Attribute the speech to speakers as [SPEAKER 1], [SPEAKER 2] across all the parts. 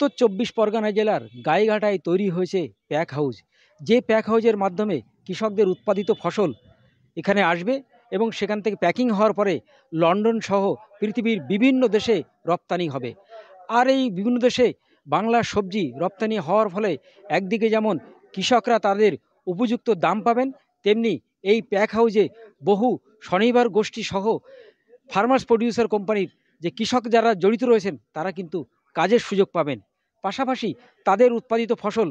[SPEAKER 1] উত্তর ২৪ পরগনা জেলার গাইঘাটায় তৈরি হয়েছে প্যাক হাউস। যে প্যাক হাউসের মাধ্যমে কৃষকদের উৎপাদিত ফসল এখানে আসবে এবং সেখান থেকে প্যাকিং হওয়ার পরে লন্ডন সহ পৃথিবীর বিভিন্ন দেশে রপ্তানি হবে। আর এই বিভিন্ন দেশে বাংলা সবজি রপ্তানি হওয়ার ফলে একদিকে যেমন কৃষকরা তাদের উপযুক্ত দাম পাবেন, তেমনি এই প্যাক হাউসে বহু স্বনির্ভর গোষ্ঠী সহ ফার্মার্স প্রডিউসার কোম্পানির যে কৃষক যারা জড়িত রয়েছেন তারা কিন্তু কাজের সুযোগ পাবেন। পাশাপাশি তাদের উৎপাদিত ফসল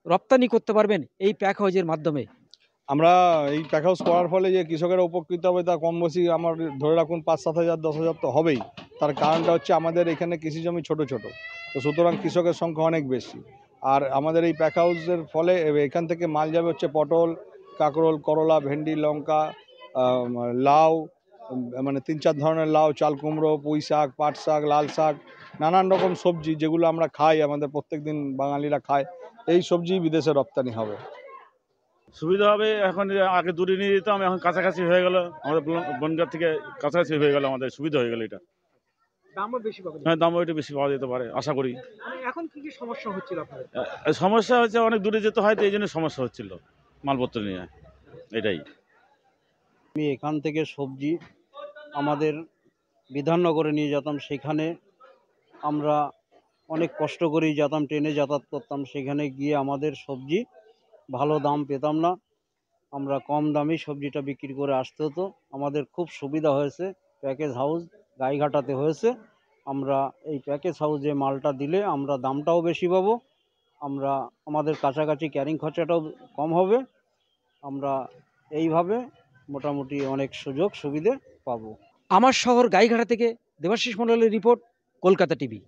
[SPEAKER 1] রপ্তানি করতে পারবেন এই প্যাক হাউসের মাধ্যমে।
[SPEAKER 2] আমরা এই প্যাক হাউস করার ফলে যে কৃষকেরা উপকৃত হবে তা কম বেশি আমার ধরে রাখুন ৫-৭ হাজার ১০ হাজার তো হবেই। তার কারণটা হচ্ছে আমাদের এখানে কৃষি জমি ছোট ছোট, তো সুতরাং কৃষকের সংখ্যা অনেক বেশি। আর আমাদের এই প্যাক হাউসের ফলে এখান থেকে মাল যাবে হচ্ছে পটল, কাঁকরোল, করলা, ভেন্ডি, লঙ্কা, লাউ, মানে ৩-৪ ধরনের লাউ, চাল কুমড়ো, পুঁই শাক, পাট শাক, লাল শাক, নানান রকম সবজি যেগুলো আমরা খাই, আমাদের প্রত্যেক দিন বাঙালিরা খায়, এই সবজি বিদেশে রপ্তানি হবে।
[SPEAKER 3] সুবিধা হবে। এখন আগে দূরে নিয়ে যেতাম, এখন কাছাকাছি হয়ে গেল, আমাদের বনগাঁ থেকে কাছাকাছি হয়ে গেল, আমাদের সুবিধা হয়ে গেল। এটা
[SPEAKER 1] দামও বেশি পাবেন।
[SPEAKER 3] হ্যাঁ, দামও একটু বেশি পাওয়া যেতে পারে আশা করি।
[SPEAKER 1] এখন কি কি সমস্যা হচ্ছিল আপনাদের?
[SPEAKER 3] সমস্যা হচ্ছে অনেক দূরে যেতে হয়, তো এই জন্য সমস্যা হচ্ছিল মালপত্র নিয়ে, এটাই।
[SPEAKER 4] আমি এখান থেকে সবজি আমাদের বিধাননগরে নিয়ে যেতাম, সেখানে আমরা অনেক কষ্ট করেই যেতাম, ট্রেনে যাতায়াত করতাম। সেখানে গিয়ে আমাদের সবজি ভালো দাম পেতাম না, আমরা কম দামেই সবজিটা বিক্রি করে আসতে হতো। আমাদের খুব সুবিধা হয়েছে, প্যাকেজ হাউস গাইঘাটাতে হয়েছে। আমরা এই প্যাকেজ হাউসে মালটা দিলে আমরা দামটাও বেশি পাবো, আমরা আমাদের কাছাকাছি ক্যারিং খরচাটাও কম হবে। আমরা এইভাবে মোটামুটি অনেক সুযোগ সুবিধে পাবো।
[SPEAKER 1] আমার শহর গাইঘাটা থেকে দেবাশিস মণ্ডলের রিপোর্ট, কলকাতা টিভি।